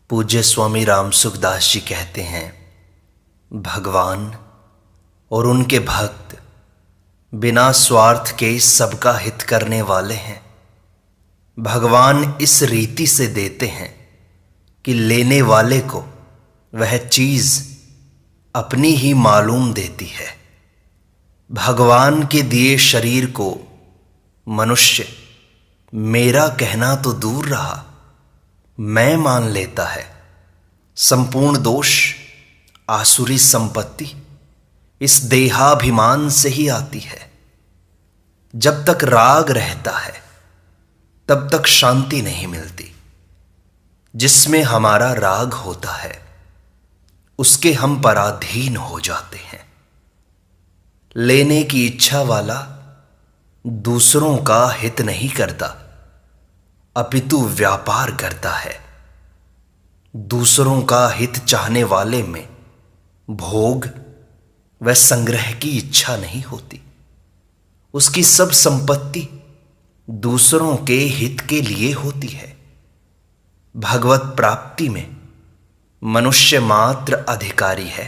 पूज्य स्वामी राम सुखदास जी कहते हैं, भगवान और उनके भक्त बिना स्वार्थ के सबका हित करने वाले हैं। भगवान इस रीति से देते हैं कि लेने वाले को वह चीज अपनी ही मालूम देती है। भगवान के दिए शरीर को मनुष्य मेरा कहना तो दूर रहा, मैं मान लेता है। संपूर्ण दोष आसुरी संपत्ति इस देहाभिमान से ही आती है। जब तक राग रहता है तब तक शांति नहीं मिलती। जिसमें हमारा राग होता है उसके हम पराधीन हो जाते हैं। लेने की इच्छा वाला दूसरों का हित नहीं करता, अपितु व्यापार करता है। दूसरों का हित चाहने वाले में भोग व संग्रह की इच्छा नहीं होती। उसकी सब संपत्ति दूसरों के हित के लिए होती है। भगवत प्राप्ति में मनुष्य मात्र अधिकारी है।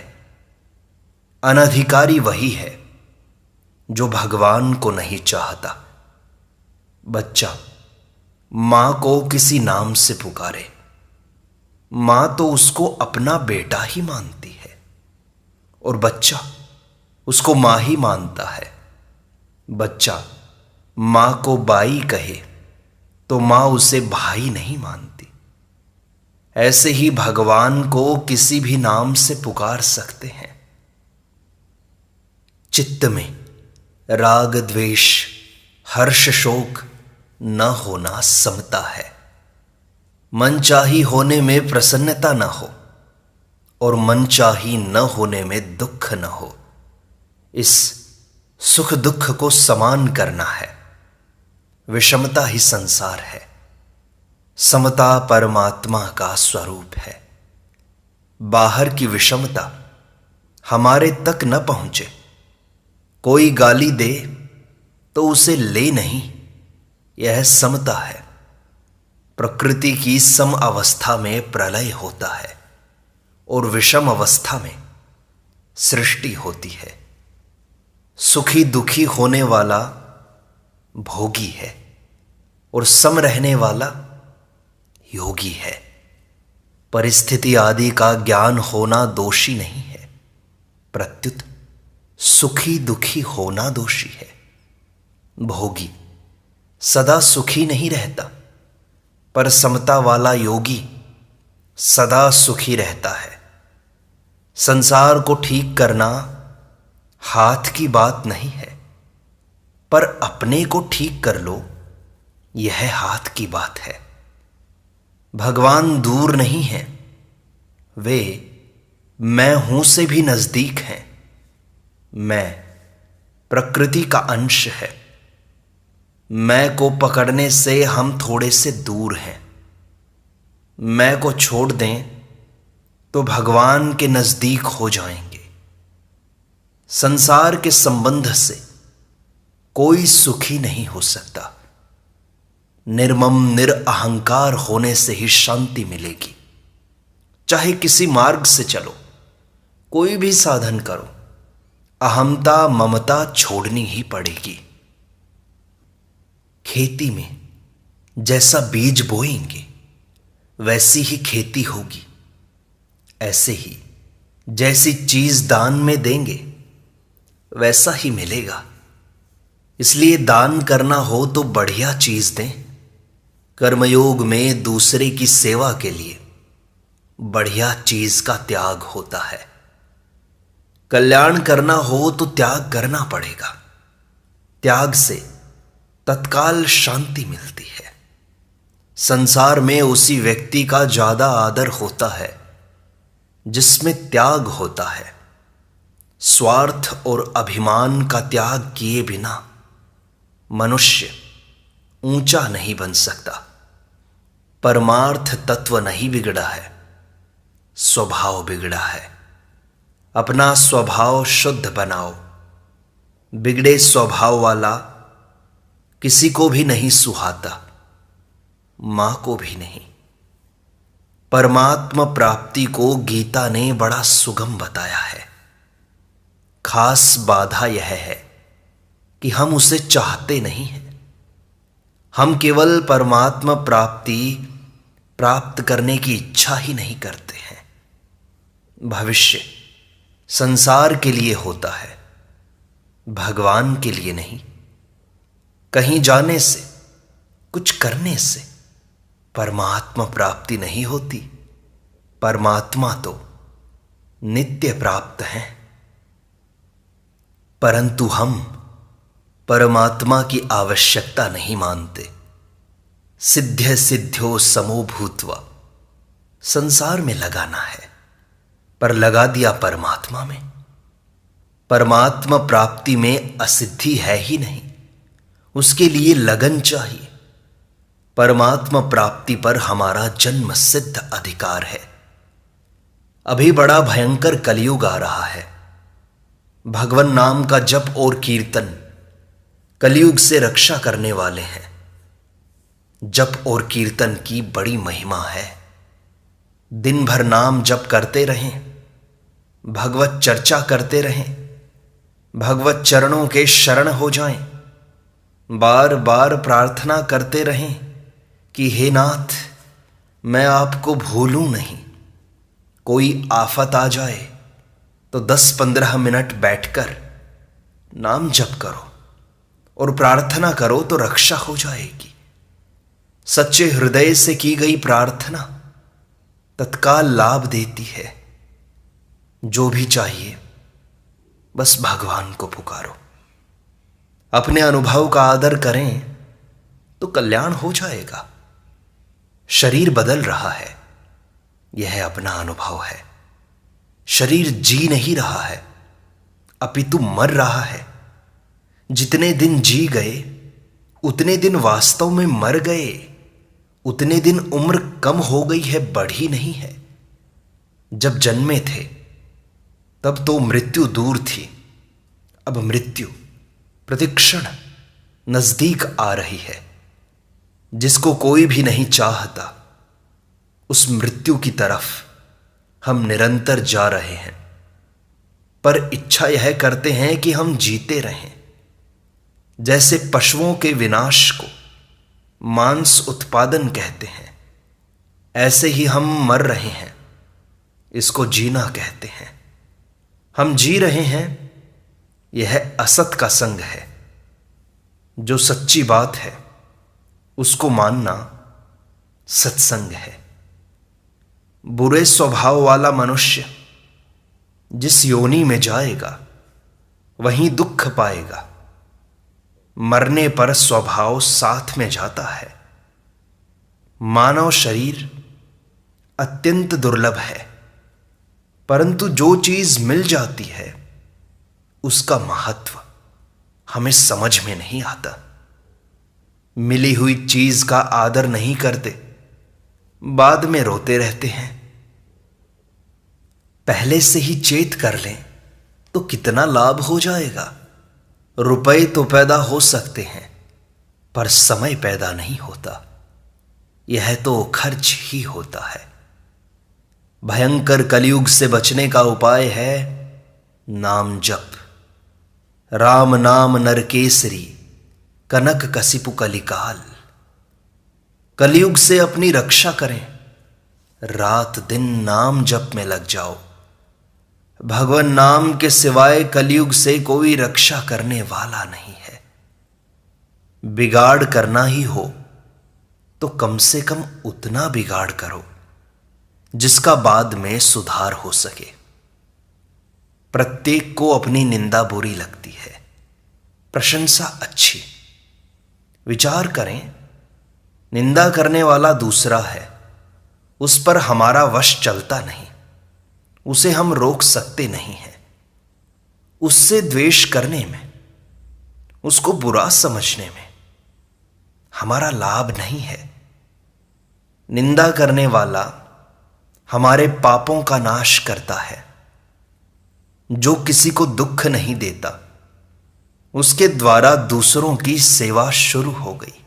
अनधिकारी वही है जो भगवान को नहीं चाहता। बच्चा मां को किसी नाम से पुकारे, मां तो उसको अपना बेटा ही मानती है और बच्चा उसको मां ही मानता है। बच्चा मां को बाई कहे तो मां उसे भाई नहीं मानती। ऐसे ही भगवान को किसी भी नाम से पुकार सकते हैं। चित्त में राग द्वेष हर्ष शोक न होना समता है। मनचाही होने में प्रसन्नता न हो और मनचाही न होने में दुख न हो। इस सुख दुख को समान करना है। विषमता ही संसार है। समता परमात्मा का स्वरूप है। बाहर की विषमता हमारे तक न पहुंचे। कोई गाली दे तो उसे ले नहीं, यह समता है। प्रकृति की सम अवस्था में प्रलय होता है और विषम अवस्था में सृष्टि होती है। सुखी दुखी होने वाला भोगी है और सम रहने वाला योगी है। परिस्थिति आदि का ज्ञान होना दोषी नहीं है, प्रत्युत सुखी दुखी होना दोषी है। भोगी सदा सुखी नहीं रहता, पर समता वाला योगी सदा सुखी रहता है। संसार को ठीक करना हाथ की बात नहीं है, पर अपने को ठीक कर लो, यह हाथ की बात है। भगवान दूर नहीं है, वे मैं हूं से भी नजदीक हैं। मैं प्रकृति का अंश है। मैं को पकड़ने से हम थोड़े से दूर हैं। मैं को छोड़ दें तो भगवान के नजदीक हो जाएंगे। संसार के संबंध से कोई सुखी नहीं हो सकता। निर्मम निरअहंकार होने से ही शांति मिलेगी। चाहे किसी मार्ग से चलो, कोई भी साधन करो, अहमता ममता छोड़नी ही पड़ेगी। खेती में जैसा बीज बोएंगे वैसी ही खेती होगी। ऐसे ही जैसी चीज दान में देंगे वैसा ही मिलेगा। इसलिए दान करना हो तो बढ़िया चीज दें। कर्मयोग में दूसरे की सेवा के लिए बढ़िया चीज का त्याग होता है। कल्याण करना हो तो त्याग करना पड़ेगा। त्याग से तत्काल शांति मिलती है। संसार में उसी व्यक्ति का ज्यादा आदर होता है जिसमें त्याग होता है। स्वार्थ और अभिमान का त्याग किए बिना मनुष्य ऊंचा नहीं बन सकता। परमार्थ तत्व नहीं बिगड़ा है, स्वभाव बिगड़ा है। अपना स्वभाव शुद्ध बनाओ। बिगड़े स्वभाव वाला किसी को भी नहीं सुहाता, मां को भी नहीं। परमात्मा प्राप्ति को गीता ने बड़ा सुगम बताया है। खास बाधा यह है कि हम उसे चाहते नहीं हैं। हम केवल परमात्मा प्राप्ति प्राप्त करने की इच्छा ही नहीं करते हैं। भविष्य संसार के लिए होता है, भगवान के लिए नहीं। कहीं जाने से, कुछ करने से परमात्मा प्राप्ति नहीं होती। परमात्मा तो नित्य प्राप्त हैं। परंतु हम परमात्मा की आवश्यकता नहीं मानते। सिद्ध्य सिद्ध्यो समो भूत्वा संसार में लगाना है, पर लगा दिया परमात्मा में। परमात्मा प्राप्ति में असिद्धि है ही नहीं, उसके लिए लगन चाहिए। परमात्मा प्राप्ति पर हमारा जन्म सिद्ध अधिकार है। अभी बड़ा भयंकर कलयुग आ रहा है। भगवान नाम का जप और कीर्तन कलयुग से रक्षा करने वाले हैं। जप और कीर्तन की बड़ी महिमा है। दिन भर नाम जप करते रहें, भगवत चर्चा करते रहें, भगवत चरणों के शरण हो जाएं, बार बार प्रार्थना करते रहें कि हे नाथ, मैं आपको भूलूं नहीं। कोई आफत आ जाए तो 10-15 मिनट बैठकर नाम जप करो और प्रार्थना करो तो रक्षा हो जाएगी। सच्चे हृदय से की गई प्रार्थना तत्काल लाभ देती है। जो भी चाहिए बस भगवान को पुकारो। अपने अनुभव का आदर करें तो कल्याण हो जाएगा। शरीर बदल रहा है, यह अपना अनुभव है। शरीर जी नहीं रहा है, अपितु मर रहा है। जितने दिन जी गए उतने दिन वास्तव में मर गए। उतने दिन उम्र कम हो गई है, बढ़ी नहीं है। जब जन्मे थे तब तो मृत्यु दूर थी, अब मृत्यु प्रतिक्षण नजदीक आ रही है। जिसको कोई भी नहीं चाहता, उस मृत्यु की तरफ हम निरंतर जा रहे हैं। पर इच्छा यह करते हैं कि हम जीते रहें। जैसे पशुओं के विनाश को मांस उत्पादन कहते हैं, ऐसे ही हम मर रहे हैं, इसको जीना कहते हैं। हम जी रहे हैं, यह असत का संग है। जो सच्ची बात है उसको मानना सत्संग है। बुरे स्वभाव वाला मनुष्य जिस योनि में जाएगा वहीं दुख पाएगा। मरने पर स्वभाव साथ में जाता है। मानव शरीर अत्यंत दुर्लभ है, परंतु जो चीज मिल जाती है उसका महत्व हमें समझ में नहीं आता। मिली हुई चीज का आदर नहीं करते, बाद में रोते रहते हैं। पहले से ही चेत कर लें तो कितना लाभ हो जाएगा। रुपए तो पैदा हो सकते हैं, पर समय पैदा नहीं होता। यह तो खर्च ही होता है। भयंकर कलयुग से बचने का उपाय है नाम जप। राम नाम नरकेसरी, कनक कसिपु कलिकाल। कलयुग से अपनी रक्षा करें, रात दिन नाम जप में लग जाओ। भगवान नाम के सिवाय कलयुग से कोई रक्षा करने वाला नहीं है। बिगाड़ करना ही हो तो कम से कम उतना बिगाड़ करो जिसका बाद में सुधार हो सके। प्रत्येक को अपनी निंदा बुरी लगती है, प्रशंसा अच्छी। विचार करें, निंदा करने वाला दूसरा है, उस पर हमारा वश चलता नहीं, उसे हम रोक सकते नहीं हैं। उससे द्वेष करने में, उसको बुरा समझने में हमारा लाभ नहीं है। निंदा करने वाला हमारे पापों का नाश करता है। जो किसी को दुख नहीं देता, उसके द्वारा दूसरों की सेवा शुरू हो गई।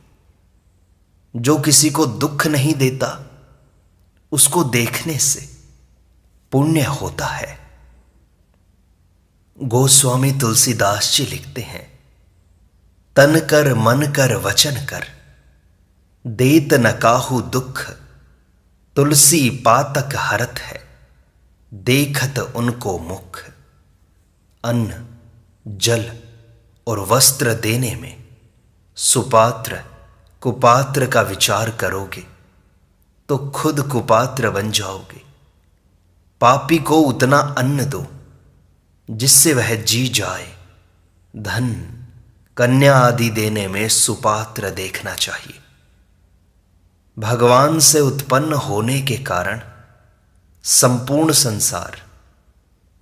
जो किसी को दुख नहीं देता, उसको देखने से पुण्य होता है। गोस्वामी तुलसीदास जी लिखते हैं, तन कर मन कर वचन कर, देत न काहू दुख, तुलसी पातक हरत है, देखत उनको मुख। अन्न, जल और वस्त्र देने में सुपात्र कुपात्र का विचार करोगे तो खुद कुपात्र बन जाओगे। पापी को उतना अन्न दो जिससे वह जी जाए। धन, कन्या आदि देने में सुपात्र देखना चाहिए। भगवान से उत्पन्न होने के कारण संपूर्ण संसार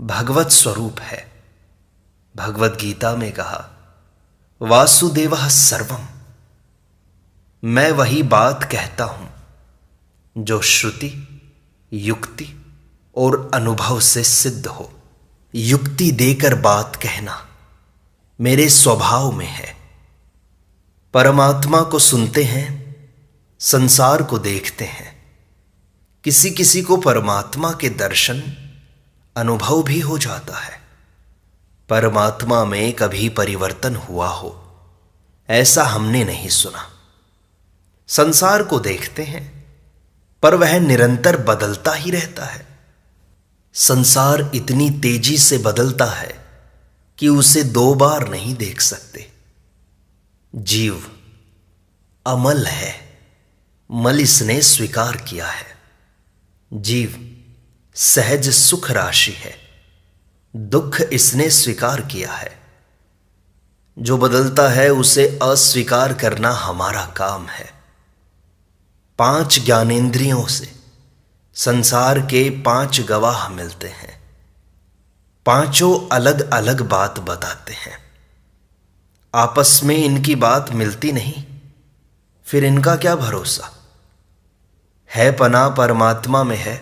भगवत स्वरूप है। भगवत गीता में कहा, वासुदेवः सर्वम। मैं वही बात कहता हूं जो श्रुति, युक्ति और अनुभव से सिद्ध हो। युक्ति देकर बात कहना मेरे स्वभाव में है। परमात्मा को सुनते हैं, संसार को देखते हैं। किसी किसी को परमात्मा के दर्शन, अनुभव भी हो जाता है। परमात्मा में कभी परिवर्तन हुआ हो ऐसा हमने नहीं सुना। संसार को देखते हैं पर वह निरंतर बदलता ही रहता है। संसार इतनी तेजी से बदलता है कि उसे दो बार नहीं देख सकते। जीव अमल है, मल इसने स्वीकार किया है। जीव सहज सुख राशि है, दुख इसने स्वीकार किया है। जो बदलता है उसे अस्वीकार करना हमारा काम है। 5 ज्ञानेंद्रियों से संसार के 5 गवाह मिलते हैं। पांचों अलग अलग बात बताते हैं। आपस में इनकी बात मिलती नहीं, फिर इनका क्या भरोसा। है पना परमात्मा में है,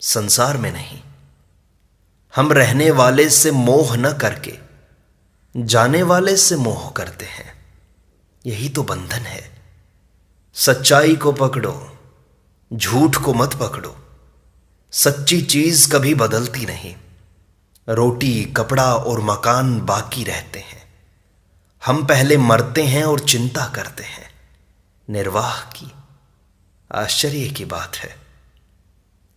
संसार में नहीं। हम रहने वाले से मोह न करके जाने वाले से मोह करते हैं। यही तो बंधन है। सच्चाई को पकड़ो, झूठ को मत पकड़ो। सच्ची चीज कभी बदलती नहीं। रोटी, कपड़ा और मकान बाकी रहते हैं। हम पहले मरते हैं और चिंता करते हैं निर्वाह की। आश्चर्य की बात है।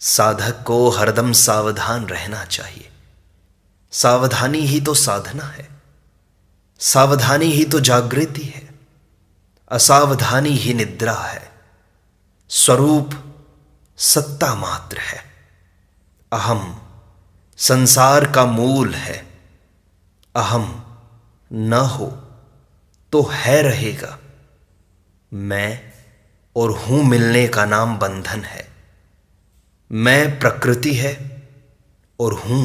साधक को हरदम सावधान रहना चाहिए। सावधानी ही तो साधना है। सावधानी ही तो जागृति है। असावधानी ही निद्रा है। स्वरूप सत्ता मात्र है। अहम संसार का मूल है। अहम न हो तो है रहेगा। मैं और हूं मिलने का नाम बंधन है। मैं प्रकृति है और हूं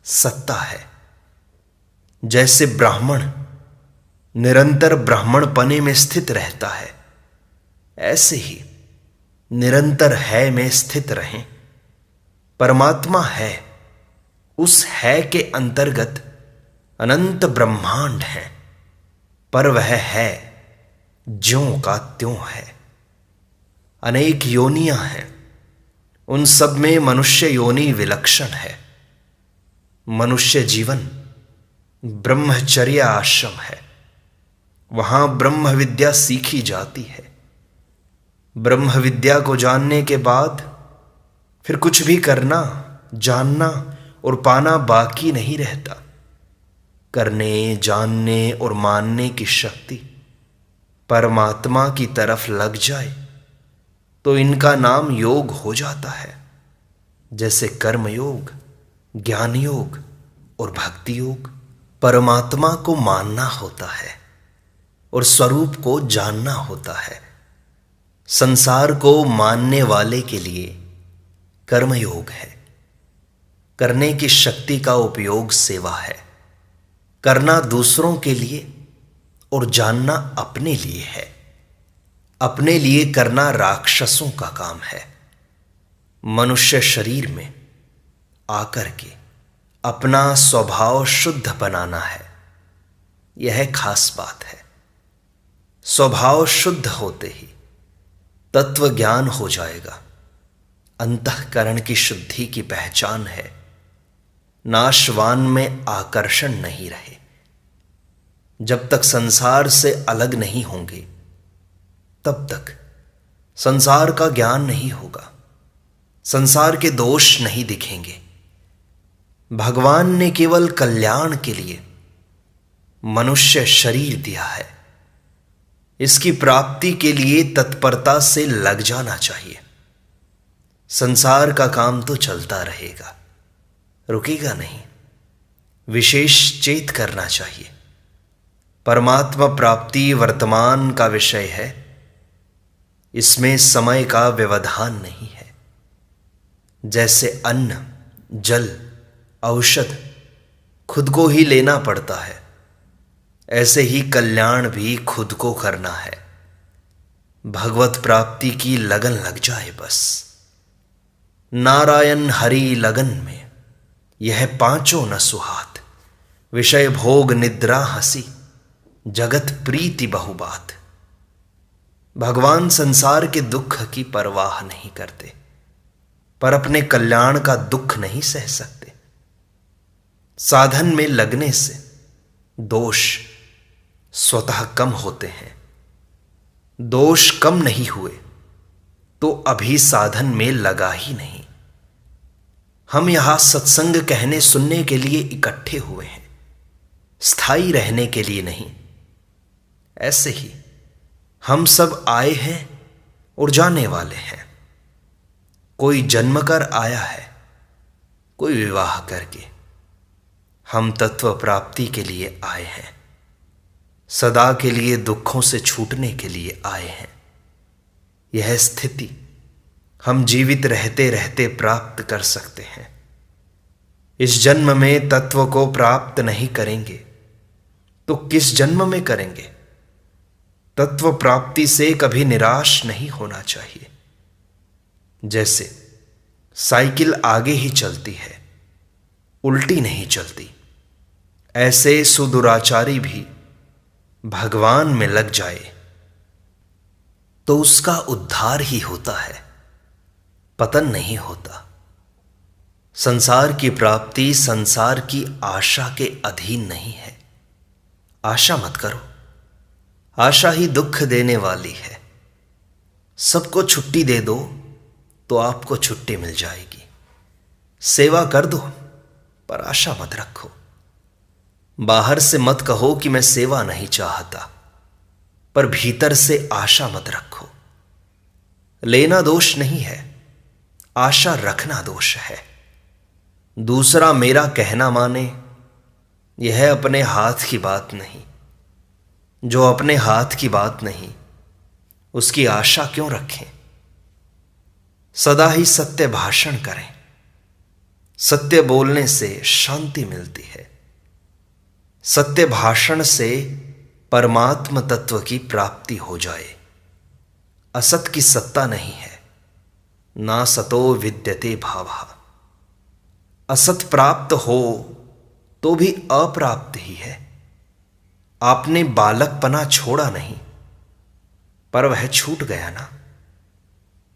सत्ता है। जैसे ब्राह्मण निरंतर ब्राह्मणपने में स्थित रहता है, ऐसे ही निरंतर है में स्थित रहें। परमात्मा है, उस है के अंतर्गत अनंत ब्रह्मांड है, पर वह है ज्यों का त्यों है। अनेक योनियां हैं, उन सब में मनुष्य योनि विलक्षण है। मनुष्य जीवन ब्रह्मचर्य आश्रम है। वहां ब्रह्म विद्या सीखी जाती है। ब्रह्म विद्या को जानने के बाद फिर कुछ भी करना, जानना और पाना बाकी नहीं रहता। करने, जानने और मानने की शक्ति परमात्मा की तरफ लग जाए तो इनका नाम योग हो जाता है। जैसे कर्म योग, ज्ञान योग और भक्ति योग। परमात्मा को मानना होता है और स्वरूप को जानना होता है। संसार को मानने वाले के लिए कर्मयोग है। करने की शक्ति का उपयोग सेवा है। करना दूसरों के लिए और जानना अपने लिए है। अपने लिए करना राक्षसों का काम है। मनुष्य शरीर में आकर के अपना स्वभाव शुद्ध बनाना है, यह खास बात है। स्वभाव शुद्ध होते ही तत्व ज्ञान हो जाएगा। अंतःकरण की शुद्धि की पहचान है नाशवान में आकर्षण नहीं रहे। जब तक संसार से अलग नहीं होंगे तब तक संसार का ज्ञान नहीं होगा, संसार के दोष नहीं दिखेंगे। भगवान ने केवल कल्याण के लिए मनुष्य शरीर दिया है। इसकी प्राप्ति के लिए तत्परता से लग जाना चाहिए। संसार का काम तो चलता रहेगा, रुकेगा नहीं। विशेष चेत करना चाहिए। परमात्मा प्राप्ति वर्तमान का विषय है, इसमें समय का व्यवधान नहीं है। जैसे अन्न, जल, औषध खुद को ही लेना पड़ता है, ऐसे ही कल्याण भी खुद को करना है। भगवत प्राप्ति की लगन लग जाए बस। नारायण हरि लगन में यह पांचों न सुहात। विषय भोग निद्रा हंसी, जगत प्रीति बहुबात। भगवान संसार के दुख की परवाह नहीं करते, पर अपने कल्याण का दुख नहीं सह सकते। साधन में लगने से दोष स्वतः कम होते हैं। दोष कम नहीं हुए तो अभी साधन में लगा ही नहीं। हम यहां सत्संग कहने सुनने के लिए इकट्ठे हुए हैं, स्थायी रहने के लिए नहीं। ऐसे ही हम सब आए हैं और जाने वाले हैं। कोई जन्म कर आया है, कोई विवाह करके। हम तत्व प्राप्ति के लिए आए हैं, सदा के लिए दुखों से छूटने के लिए आए हैं। यह स्थिति हम जीवित रहते रहते प्राप्त कर सकते हैं। इस जन्म में तत्व को प्राप्त नहीं करेंगे तो किस जन्म में करेंगे? तत्व प्राप्ति से कभी निराश नहीं होना चाहिए। जैसे साइकिल आगे ही चलती है, उल्टी नहीं चलती, ऐसे सुदुराचारी भी भगवान में लग जाए तो उसका उद्धार ही होता है, पतन नहीं होता। संसार की प्राप्ति संसार की आशा के अधीन नहीं है। आशा मत करो, आशा ही दुख देने वाली है। सबको छुट्टी दे दो तो आपको छुट्टी मिल जाएगी। सेवा कर दो पर आशा मत रखो। बाहर से मत कहो कि मैं सेवा नहीं चाहता, पर भीतर से आशा मत रखो। लेना दोष नहीं है, आशा रखना दोष है। दूसरा मेरा कहना माने, यह अपने हाथ की बात नहीं। जो अपने हाथ की बात नहीं, उसकी आशा क्यों रखें? सदा ही सत्य भाषण करें। सत्य बोलने से शांति मिलती है। सत्य भाषण से परमात्म तत्व की प्राप्ति हो जाए। असत की सत्ता नहीं है, ना सतो विद्यते भावः। असत प्राप्त हो तो भी अप्राप्त ही है। आपने बालकपना छोड़ा नहीं, पर वह छूट गया ना।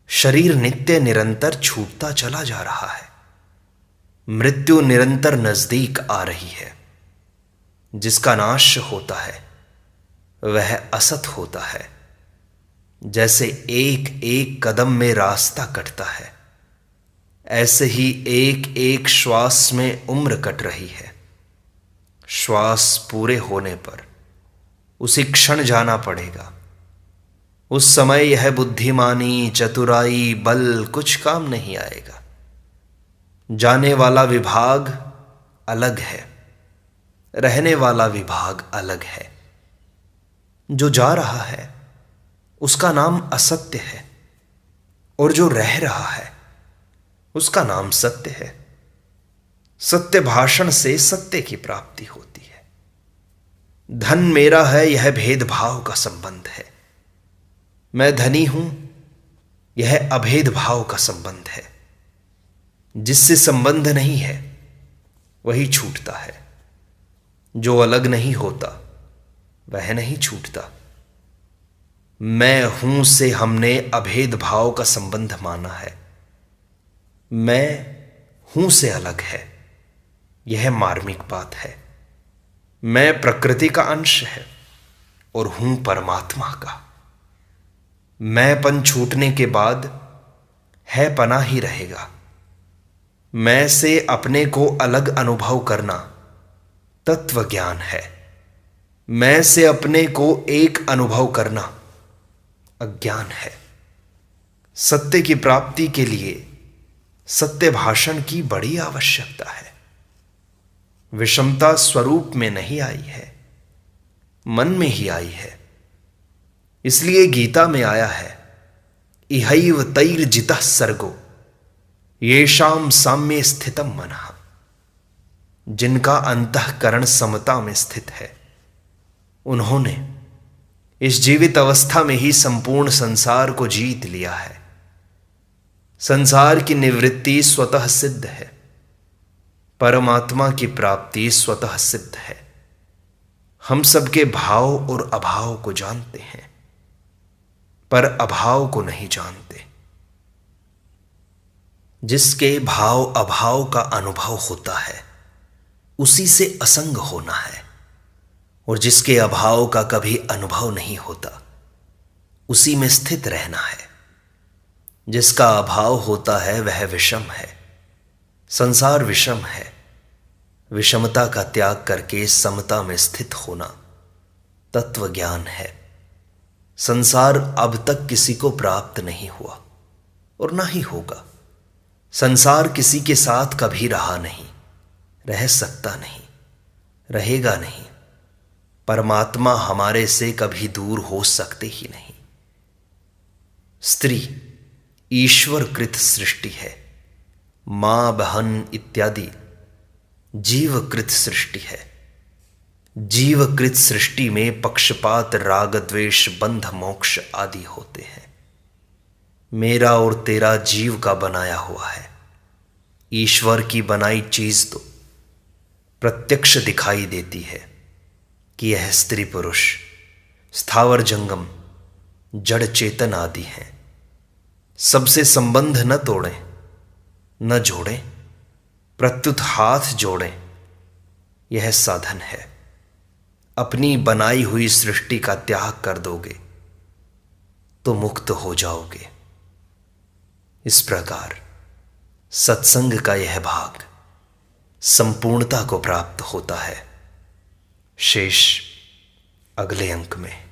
शरीर नित्य निरंतर छूटता चला जा रहा है। मृत्यु निरंतर नजदीक आ रही है। जिसका नाश होता है वह असत होता है। जैसे एक एक कदम में रास्ता कटता है, ऐसे ही एक एक श्वास में उम्र कट रही है। श्वास पूरे होने पर उसी क्षण जाना पड़ेगा। उस समय यह बुद्धिमानी, चतुराई, बल कुछ काम नहीं आएगा। जाने वाला विभाग अलग है, रहने वाला विभाग अलग है। जो जा रहा है उसका नाम असत्य है, और जो रह रहा है उसका नाम सत्य है। सत्य भाषण से सत्य की प्राप्ति होती है। धन मेरा है, यह भेदभाव का संबंध है। मैं धनी हूं, यह अभेद भाव का संबंध है। जिससे संबंध नहीं है वही छूटता है। जो अलग नहीं होता वह नहीं छूटता। मैं हूं से हमने अभेद भाव का संबंध माना है। मैं हूं से अलग है, यह मार्मिक बात है। मैं प्रकृति का अंश है और हूं परमात्मा का। मैंपन छूटने के बाद है पना ही रहेगा। मैं से अपने को अलग अनुभव करना तत्व ज्ञान है। मैं से अपने को एक अनुभव करना अज्ञान है। सत्य की प्राप्ति के लिए सत्य भाषण की बड़ी आवश्यकता है। विषमता स्वरूप में नहीं आई है, मन में ही आई है। इसलिए गीता में आया है, इहैव तैर्जितः सर्गो येषाम साम्ये स्थितम मनः। जिनका अंतःकरण समता में स्थित है, उन्होंने इस जीवित अवस्था में ही संपूर्ण संसार को जीत लिया है। संसार की निवृत्ति स्वतः सिद्ध है, परमात्मा की प्राप्ति स्वतः सिद्ध है। हम सबके भाव और अभाव को जानते हैं, पर अभाव को नहीं जानते। जिसके भाव अभाव का अनुभव होता है, उसी से असंग होना है, और जिसके अभाव का कभी अनुभव नहीं होता, उसी में स्थित रहना है। जिसका अभाव होता है वह विषम है। संसार विषम है। विषमता का त्याग करके समता में स्थित होना तत्व ज्ञान है। संसार अब तक किसी को प्राप्त नहीं हुआ और ना ही होगा। संसार किसी के साथ कभी रहा नहीं, रह सकता नहीं, रहेगा नहीं। परमात्मा हमारे से कभी दूर हो सकते ही नहीं। स्त्री ईश्वर कृत सृष्टि है। मां बहन इत्यादि जीवकृत सृष्टि है। जीवकृत सृष्टि में पक्षपात, राग, द्वेष, बंध, मोक्ष आदि होते हैं। मेरा और तेरा जीव का बनाया हुआ है। ईश्वर की बनाई चीज तो प्रत्यक्ष दिखाई देती है कि यह स्त्री पुरुष, स्थावर जंगम, जड़ चेतन आदि हैं। सबसे संबंध न तोड़ें, न जोड़ें, प्रत्युत हाथ जोड़ें, यह साधन है। अपनी बनाई हुई सृष्टि का त्याग कर दोगे तो मुक्त हो जाओगे। इस प्रकार सत्संग का यह भाग संपूर्णता को प्राप्त होता है। शेष अगले अंक में।